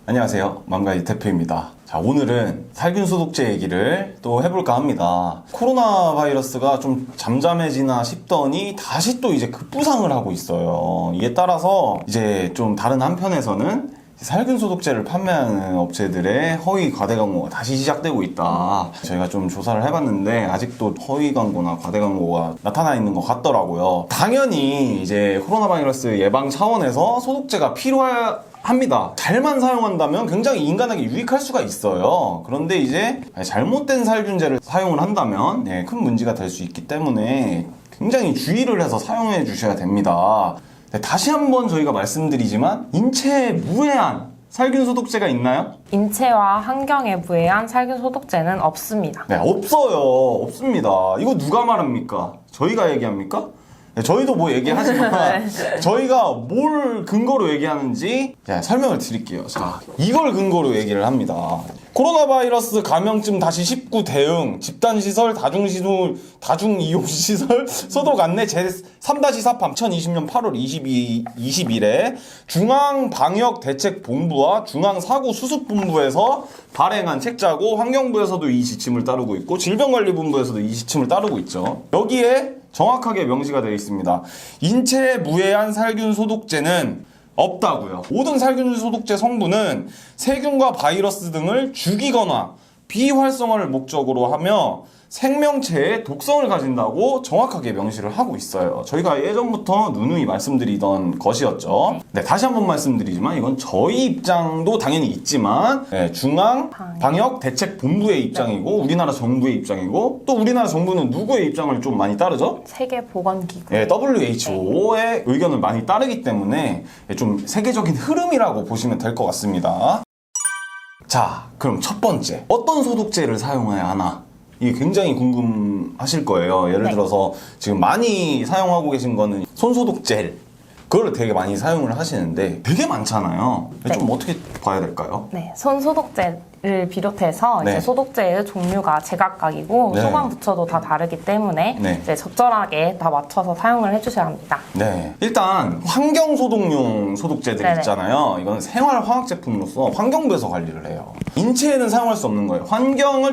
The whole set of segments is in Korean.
안녕하세요, 맘가이 대표입니다. 자, 오늘은 살균 소독제 얘기를 또 해볼까 합니다. 코로나 바이러스가 좀 잠잠해지나 싶더니 다시 또 이제 급부상을 하고 있어요. 이에 따라서 이제 좀 다른 한편에서는 살균 소독제를 판매하는 업체들의 허위 과대 광고가 다시 시작되고 있다. 저희가 좀 조사를 해봤는데 아직도 허위 광고나 과대 광고가 나타나 있는 것 같더라고요. 당연히 이제 코로나 바이러스 예방 차원에서 소독제가 필요합니다. 잘만 사용한다면 굉장히 인간에게 유익할 수가 있어요. 그런데 이제 잘못된 살균제를 사용을 한다면 큰 문제가 될 수 있기 때문에 굉장히 주의를 해서 사용해 주셔야 됩니다. 네, 다시 한번 저희가 말씀드리지만 인체에 무해한 살균 소독제가 있나요? 인체와 환경에 무해한 살균 소독제는 없습니다. 네, 없어요. 없습니다. 이거 누가 말합니까? 저희가 얘기합니까? 네, 저희도 뭐 얘기하지만 저희가 뭘 근거로 얘기하는지 설명을 드릴게요. 자, 이걸 근거로 얘기를 합니다. 코로나 바이러스 감염증 다시 19 대응 집단시설 다중이용시설 소독 안내 제3-4팜 2020년 8월 20일에 중앙방역대책본부와 중앙사고수습본부에서 발행한 책자고 환경부에서도 이 지침을 따르고 있고 질병관리본부에서도 이 지침을 따르고 있죠. 여기에 정확하게 명시가 되어 있습니다. 인체에 무해한 살균 소독제는 없다고요. 모든 살균 소독제 성분은 세균과 바이러스 등을 죽이거나 비활성화를 목적으로 하며 생명체의 독성을 가진다고 정확하게 명시를 하고 있어요. 저희가 예전부터 누누이 말씀드리던 것이었죠. 네, 다시 한번 말씀드리지만 이건 저희 입장도 당연히 있지만 중앙방역대책본부의 입장이고 우리나라 정부의 입장이고 또 우리나라 정부는 누구의 입장을 좀 많이 따르죠? 세계보건기구. 네, WHO의 의견을 많이 따르기 때문에 좀 세계적인 흐름이라고 보시면 될 것 같습니다. 자, 그럼 첫 번째, 어떤 소독제를 사용해야 하나? 이게 굉장히 궁금하실 거예요. 예를 들어서 지금 많이 사용하고 계신 거는 손소독 젤, 그걸 되게 많이 사용을 하시는데 되게 많잖아요. 좀 어떻게 봐야 될까요? 네, 손소독제를 비롯해서 이제 소독제의 종류가 제각각이고 소관부처도 다 다르기 때문에 이제 적절하게 다 맞춰서 사용을 해주셔야 합니다. 네, 일단 환경 소독용 소독제들 있잖아요. 이건 생활 화학 제품으로서 환경부에서 관리를 해요. 인체에는 사용할 수 없는 거예요.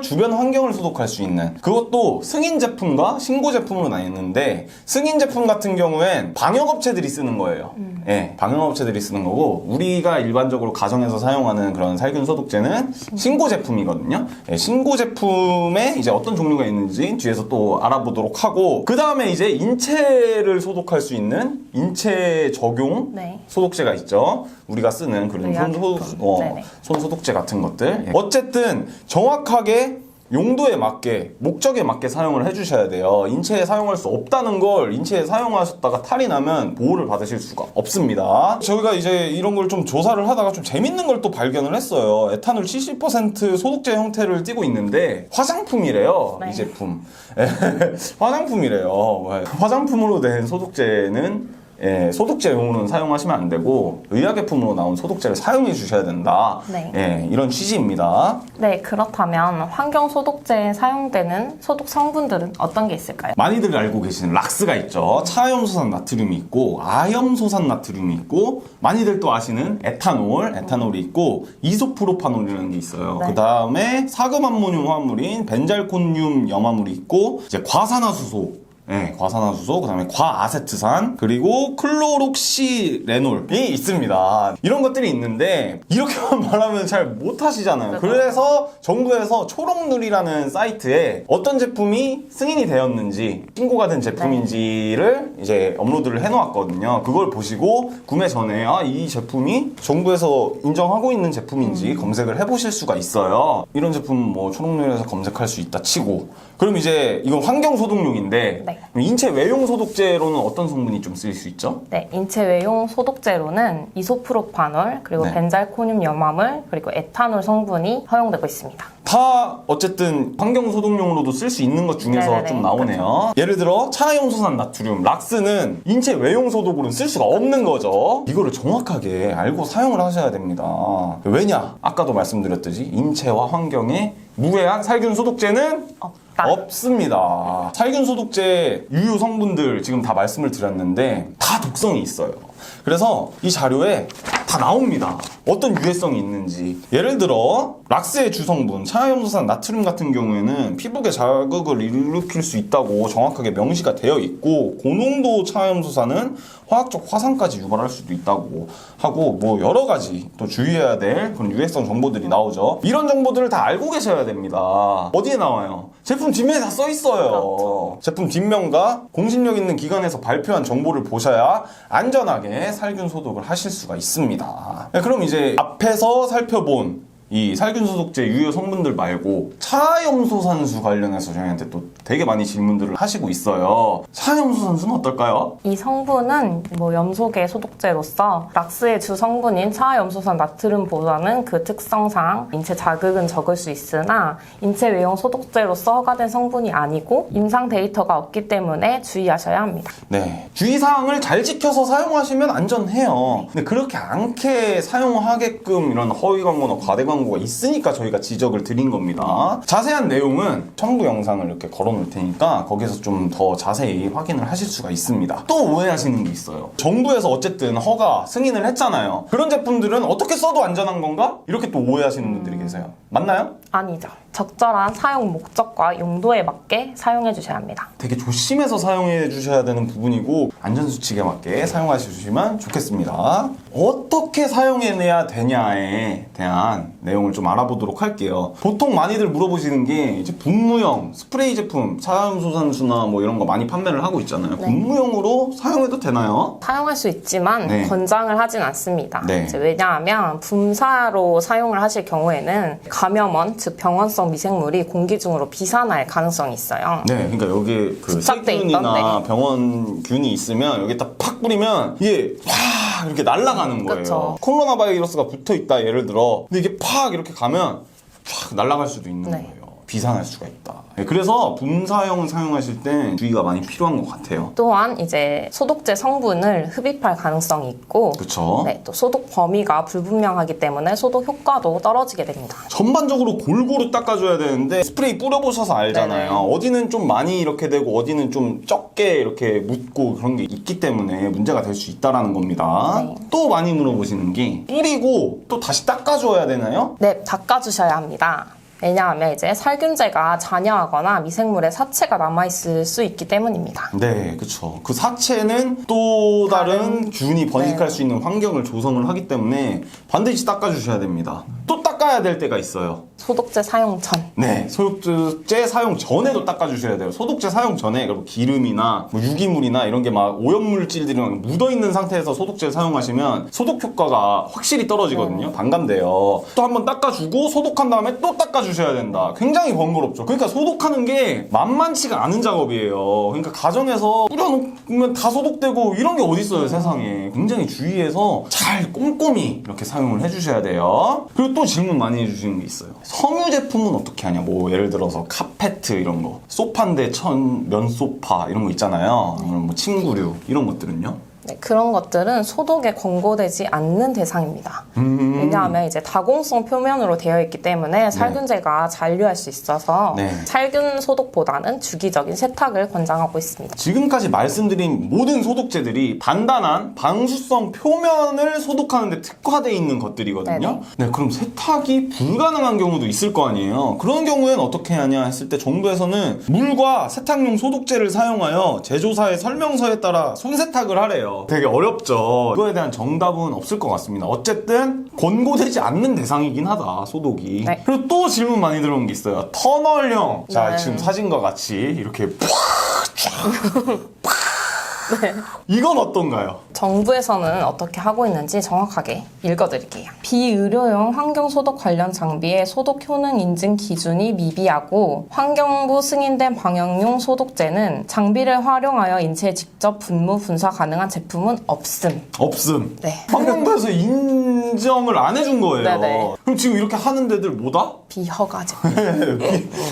주변 환경을 소독할 수 있는, 그것도 승인 제품과 신고 제품으로 나뉘는데 승인 제품 같은 경우엔 방역업체들이 쓰는 거예요. 방역업체들이 쓰는 거고 우리가 일반적으로 가정에서 사용하는 그런 살균 소독제는 신고 제품이거든요. 신고 제품에 이제 어떤 종류가 있는지 뒤에서 또 알아보도록 하고, 그 다음에 이제 인체를 소독할 수 있는 인체 적용 소독제가 있죠. 우리가 쓰는 그런 손 소독제 같은 것들. 어쨌든 정확하게 용도에 맞게, 목적에 맞게 사용을 해주셔야 돼요. 인체에 사용할 수 없다는 걸 인체에 사용하셨다가 탈이 나면 보호를 받으실 수가 없습니다. 저희가 이제 이런 걸 좀 조사를 하다가 좀 재밌는 걸 또 발견을 했어요. 에탄올 70% 소독제 형태를 띠고 있는데 화장품이래요. 이 제품. 화장품이래요. 화장품으로 된 소독제는 소독제용으로는 사용하시면 안 되고 의약품으로 나온 소독제를 사용해 주셔야 된다. 이런 취지입니다. 네, 그렇다면 환경 소독제에 사용되는 소독 성분들은 어떤 게 있을까요? 많이들 알고 계시는 락스가 있죠. 차염소산 나트륨이 있고 아염소산 나트륨이 있고, 많이들 또 아시는 에탄올이 있고 이소프로파놀이라는 게 있어요. 그 다음에 사금암모늄 화합물인 벤잘콘륨 염화물이 있고, 이제 과산화수소, 과산화수소, 그 다음에 과아세트산, 그리고 클로록시레놀이 있습니다. 이런 것들이 있는데 이렇게만 말하면 잘 못하시잖아요. 그래서 정부에서 초록누리라는 사이트에 어떤 제품이 승인이 되었는지, 신고가 된 제품인지를 이제 업로드를 해놓았거든요. 그걸 보시고 구매 전에 이 제품이 정부에서 인정하고 있는 제품인지 검색을 해보실 수가 있어요. 이런 제품 뭐 초록누리에서 검색할 수 있다 치고, 그럼 이제 이건 환경소독용인데 인체 외용 소독제로는 어떤 성분이 좀 쓰일 수 있죠? 네, 인체 외용 소독제로는 이소프로파놀, 그리고 벤잘코늄 염화물, 그리고 에탄올 성분이 허용되고 있습니다. 다 어쨌든 환경 소독용으로도 쓸 수 있는 것 중에서 좀 나오네요. 예를 들어 차염소산 나트륨, 락스는 인체 외용 소독으로는 쓸 수가 없는 거죠. 이거를 정확하게 알고 사용을 하셔야 됩니다. 왜냐? 아까도 말씀드렸듯이 인체와 환경에 무해한 살균 소독제는 없습니다. 살균 소독제 유효 성분들 지금 다 말씀을 드렸는데 다 독성이 있어요. 그래서 이 자료에 다 나옵니다. 어떤 유해성이 있는지. 예를 들어 락스의 주성분 차염소산 나트륨 같은 경우에는 피부에 자극을 일으킬 수 있다고 정확하게 명시가 되어 있고, 고농도 차염소산은 화학적 화상까지 유발할 수도 있다고 하고, 뭐 여러 가지 또 주의해야 될 그런 유해성 정보들이 나오죠. 이런 정보들을 다 알고 계셔야 됩니다. 어디에 나와요? 제품 뒷면에 다 써 있어요. 그렇죠. 제품 뒷면과 공신력 있는 기관에서 발표한 정보를 보셔야 안전하게 살균 소독을 하실 수가 있습니다. 네, 그럼 이제 앞에서 살펴본 이 살균 소독제 유효 성분들 말고 차염소산수 관련해서 저희한테 또 되게 많이 질문들을 하시고 있어요. 차염소산수는 어떨까요? 이 성분은 뭐 염소계 소독제로서 락스의 주 성분인 차염소산 나트륨보다는 그 특성상 인체 자극은 적을 수 있으나 인체 외용 소독제로서 허가된 성분이 아니고 임상 데이터가 없기 때문에 주의하셔야 합니다. 네, 주의사항을 잘 지켜서 사용하시면 안전해요. 근데 그렇게 않게 사용하게끔 이런 허위 광고나 과대 광고가 있으니까 저희가 지적을 드린 겁니다. 자세한 내용은 첨부 영상을 이렇게 걸어 놓을 테니까 거기서 좀 더 자세히 확인을 하실 수가 있습니다. 또 오해하시는 게 있어요. 정부에서 어쨌든 허가 승인을 했잖아요. 그런 제품들은 어떻게 써도 안전한 건가? 이렇게 또 오해하시는 분들이 계세요. 맞나요? 아니죠. 적절한 사용 목적과 용도에 맞게 사용해 주셔야 합니다. 되게 조심해서 사용해 주셔야 되는 부분이고 안전수칙에 맞게 사용해 주시면 좋겠습니다. 어떻게 사용해내야 되냐에 대한 내용을 좀 알아보도록 할게요. 보통 많이들 물어보시는 게 이제 분무형 스프레이 제품, 차염소산수나 뭐 이런 거 많이 판매를 하고 있잖아요. 네. 분무형으로 사용해도 되나요? 사용할 수 있지만 네. 권장을 하진 않습니다. 네. 이제 왜냐하면 분사로 사용을 하실 경우에는 감염원, 즉 병원성 미생물이 공기 중으로 비산할 가능성이 있어요. 네, 그러니까 여기에 그 부착돼 세균이나 있던데. 병원균이 있으면 여기다 팍 뿌리면 이게 확 이렇게 날아가는 거예요. 그쵸. 코로나 바이러스가 붙어 있다 예를 들어. 근데 이게 팍 이렇게 가면 쫙 날아갈 수도 있는 네. 거예요. 비산할 수가 있다. 네, 그래서 분사형을 사용하실 땐 주의가 많이 필요한 것 같아요. 또한 이제 소독제 성분을 흡입할 가능성이 있고 그쵸? 네, 또 소독 범위가 불분명하기 때문에 소독 효과도 떨어지게 됩니다. 전반적으로 골고루 닦아줘야 되는데 스프레이 뿌려보셔서 알잖아요. 네네. 어디는 좀 많이 이렇게 되고 어디는 좀 적게 이렇게 묻고 그런 게 있기 때문에 문제가 될 수 있다는 겁니다. 네. 또 많이 물어보시는 게 뿌리고 또 다시 닦아줘야 되나요? 네, 닦아주셔야 합니다. 왜냐하면 이제 살균제가 잔여하거나 미생물의 사체가 남아있을 수 있기 때문입니다. 네, 그쵸. 그 사체는 또 다른 균이 번식할 네. 수 있는 환경을 조성을 하기 때문에 반드시 닦아주셔야 됩니다. 또 닦아야 될 때가 있어요. 소독제 사용 전. 네, 소독제 사용 전에도 닦아주셔야 돼요. 소독제 사용 전에 그리고 기름이나 뭐 유기물이나 이런 게 막 오염물질들이 막 묻어있는 상태에서 소독제를 사용하시면 소독 효과가 확실히 떨어지거든요. 반감돼요. 또 한번 닦아주고 소독한 다음에 또 닦아주셔야 된다. 굉장히 번거롭죠. 그러니까 소독하는 게 만만치가 않은 작업이에요. 그러니까 가정에서 뿌려놓으면 다 소독되고 이런 게 어딨어요, 세상에. 굉장히 주의해서 잘 꼼꼼히 이렇게 사용을 해주셔야 돼요. 그리고 또 질문 많이 해주시는 게 있어요. 섬유 제품은 어떻게 하냐? 뭐 예를 들어서 카페트 이런 거, 소파인데 면소파 이런 거 있잖아요. 뭐 침구류 이런 것들은요? 네, 그런 것들은 소독에 권고되지 않는 대상입니다. 왜냐하면 이제 다공성 표면으로 되어 있기 때문에 살균제가 잔류할 수 있어서 네. 살균 소독보다는 주기적인 세탁을 권장하고 있습니다. 지금까지 말씀드린 모든 소독제들이 단단한 방수성 표면을 소독하는 데 특화되어 있는 것들이거든요. 네네. 네, 그럼 세탁이 불가능한 경우도 있을 거 아니에요. 그런 경우에는 어떻게 하냐 했을 때 정부에서는 물과 세탁용 소독제를 사용하여 제조사의 설명서에 따라 손세탁을 하래요. 되게 어렵죠. 이거에 대한 정답은 없을 것 같습니다. 어쨌든 권고되지 않는 대상이긴 하다, 소독이. 네. 그리고 또 질문 많이 들어온 게 있어요. 터널형. 자, 네. 지금 사진과 같이 이렇게 이건 어떤가요? 정부에서는 어떻게 하고 있는지 정확하게 읽어드릴게요. 비의료용 환경소독 관련 장비의 소독 효능 인증 기준이 미비하고 환경부 승인된 방역용 소독제는 장비를 활용하여 인체에 직접 분무, 분사 가능한 제품은 없음. 없음. 네. 환경부에서 인정을 안 해준 거예요. 네네. 그럼 지금 이렇게 하는 데들 뭐다? 비허가 제품.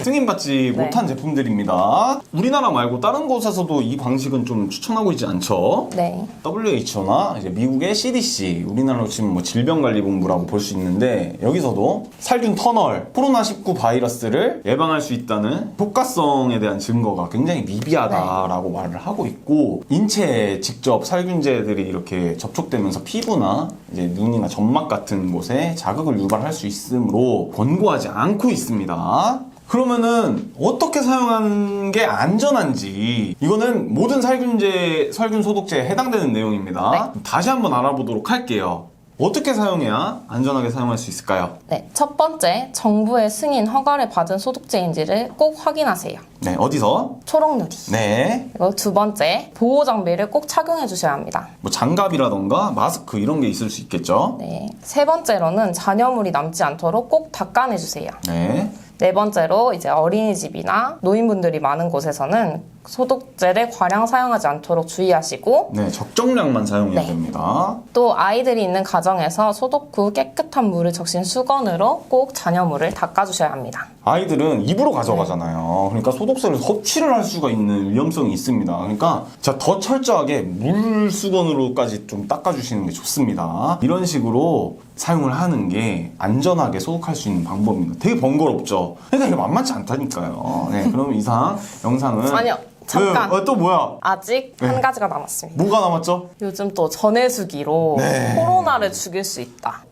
승인받지 네. 못한 제품들입니다. 우리나라 말고 다른 곳에서도 이 방식은 좀 추천하고 사용하고 있지 않죠. 네. WHO나 이제 미국의 CDC, 우리나라로 치면 뭐 질병관리본부라고 볼 수 있는데 여기서도 살균 터널, 코로나19 바이러스를 예방할 수 있다는 효과성에 대한 증거가 굉장히 미비하다라고 말을 하고 있고 인체에 직접 살균제들이 이렇게 접촉되면서 피부나 이제 눈이나 점막 같은 곳에 자극을 유발할 수 있으므로 권고하지 않고 있습니다. 그러면은 어떻게 사용하는 게 안전한지 이거는 모든 살균제, 살균 소독제에 해당되는 내용입니다. 다시 한번 알아보도록 할게요. 어떻게 사용해야 안전하게 사용할 수 있을까요? 네. 첫 번째, 정부의 승인 허가를 받은 소독제인지를 꼭 확인하세요. 네, 어디서? 초록누리. 네, 그리고 두 번째, 보호 장비를 꼭 착용해 주셔야 합니다. 뭐 장갑이라던가 마스크 이런 게 있을 수 있겠죠? 네. 세 번째로는 잔여물이 남지 않도록 꼭 닦아내 주세요. 네. 네 번째로 이제 어린이집이나 노인분들이 많은 곳에서는 소독제를 과량 사용하지 않도록 주의하시고 네, 적정량만 사용해야 네. 됩니다. 또 아이들이 있는 가정에서 소독 후 깨끗한 물을 적신 수건으로 꼭 잔여물을 닦아주셔야 합니다. 아이들은 입으로 가져가잖아요. 그러니까 소독제를 섭취를 할 수가 있는 위험성이 있습니다. 그러니까 자, 더 철저하게 물수건으로까지 좀 닦아주시는 게 좋습니다. 이런 식으로 사용을 하는 게 안전하게 소독할 수 있는 방법입니다. 되게 번거롭죠? 그러니까 이게 만만치 않다니까요. 네, 그럼 이상 영상은 아니요, 잠깐. 또 뭐야? 아직 네. 한 가지가 남았습니다. 뭐가 남았죠? 요즘 또 전해수기로 네. 코로나를 죽일 수 있다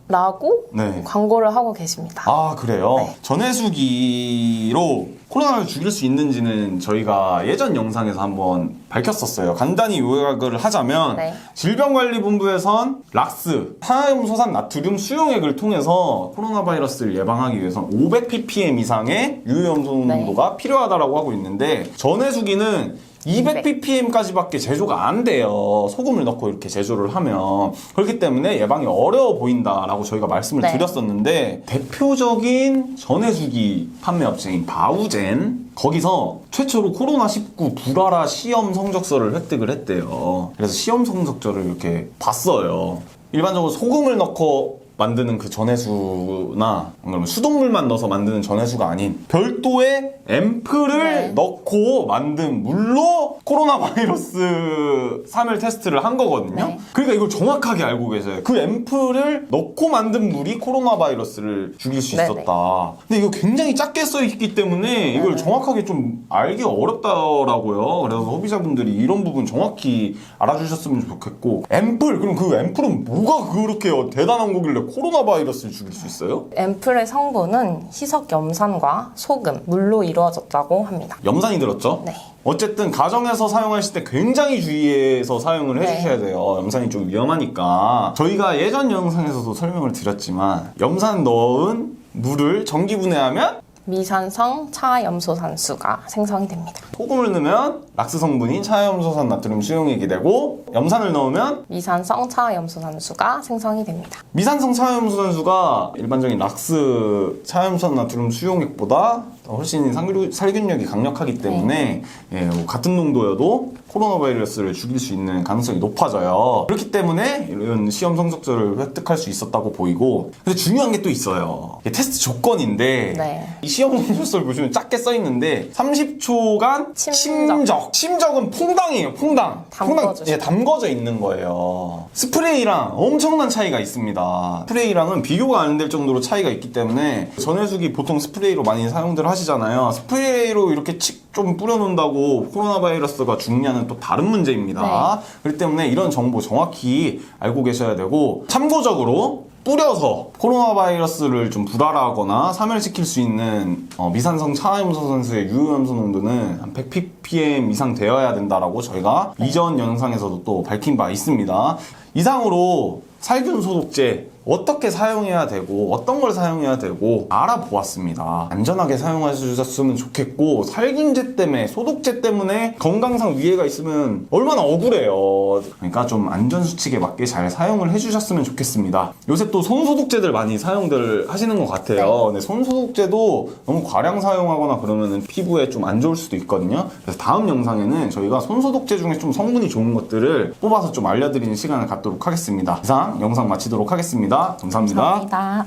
라고 네. 광고를 하고 계십니다. 아, 그래요? 네. 전해수기로 코로나를 죽일 수 있는지는 저희가 예전 영상에서 한번 밝혔었어요. 간단히 요약을 하자면 네. 질병관리본부에선 락스, 산화염소산 나트륨 수용액을 통해서 코로나 바이러스를 예방하기 위해선 500ppm 이상의 유해염소 농도가 필요하다고 하고 있는데 전해수기는 200ppm까지밖에 제조가 안 돼요. 소금을 넣고 이렇게 제조를 하면. 그렇기 때문에 예방이 어려워 보인다라고 저희가 말씀을 네. 드렸었는데 대표적인 전해수기 판매업체인 바우젠 거기서 최초로 코로나19 불알아 시험 성적서를 획득을 했대요. 그래서 시험 성적서를 이렇게 봤어요. 일반적으로 소금을 넣고 만드는 그 전해수나 그러면 수돗물만 넣어서 만드는 전해수가 아닌 별도의 앰플을 네. 넣고 만든 물로 코로나 바이러스 3일 테스트를 한 거거든요. 네. 그러니까 이걸 정확하게 알고 계세요. 그 앰플을 넣고 만든 물이 코로나 바이러스를 죽일 수 네네. 있었다. 근데 이거 굉장히 작게 써 있기 때문에 이걸 정확하게 좀 알기가 어렵더라고요. 그래서 소비자분들이 이런 부분 정확히 알아주셨으면 좋겠고 앰플, 그럼 그 앰플은 뭐가 그렇게 대단한 거길래 코로나 바이러스를 죽일 수 있어요? 앰플의 성분은 희석 염산과 소금, 물로 이루어졌다고 합니다. 염산이 들었죠? 네. 어쨌든 가정에서 사용하실 때 굉장히 주의해서 사용을 네. 해주셔야 돼요. 염산이 좀 위험하니까. 저희가 예전 영상에서도 설명을 드렸지만 염산 넣은 물을 전기분해하면 미산성 차염소산수가 생성이 됩니다. 소금을 넣으면 락스 성분인 차염소산 나트륨 수용액이 되고 염산을 넣으면 미산성 차염소산수가 생성이 됩니다. 미산성 차염소산수가 일반적인 락스 차염소산 나트륨 수용액보다 훨씬 살균력이 강력하기 때문에 예, 뭐 같은 농도여도 코로나 바이러스를 죽일 수 있는 가능성이 높아져요. 그렇기 때문에 이런 시험 성적서를 획득할 수 있었다고 보이고 근데 중요한 게 또 있어요. 이게 테스트 조건인데 네. 이 시험 성적서를 보시면 작게 써 있는데 30초간 침적. 침적은 퐁당이에요. 퐁당. 담궈주시고. 예, 담궈져 있는 거예요. 스프레이랑 엄청난 차이가 있습니다. 스프레이랑은 비교가 안 될 정도로 차이가 있기 때문에 전해수기 보통 스프레이로 많이 사용들 하시잖아요. 스프레이로 이렇게 칙 좀 뿌려놓는다고 코로나 바이러스가 죽냐는 또 다른 문제입니다. 네. 그렇기 때문에 이런 정보 정확히 알고 계셔야 되고 참고적으로 뿌려서 코로나 바이러스를 좀 불알아하거나 사멸시킬 수 있는 미산성 차염소산수의 유효염소 농도는 한 100ppm 이상 되어야 된다라고 저희가 이전 영상에서도 또 밝힌 바 있습니다. 이상으로 살균 소독제 어떻게 사용해야 되고 어떤 걸 사용해야 되고 알아보았습니다. 안전하게 사용하셨으면 좋겠고 살균제 때문에 소독제 때문에 건강상 위해가 있으면 얼마나 억울해요. 그러니까 좀 안전수칙에 맞게 잘 사용을 해주셨으면 좋겠습니다. 요새 또 손소독제들 많이 사용들 하시는 것 같아요. 네. 근데 손소독제도 너무 과량 사용하거나 그러면 피부에 좀 안 좋을 수도 있거든요. 그래서 다음 영상에는 저희가 손소독제 중에 좀 성분이 좋은 것들을 뽑아서 좀 알려드리는 시간을 갖도록 하겠습니다. 이상 영상 마치도록 하겠습니다. 감사합니다. 감사합니다.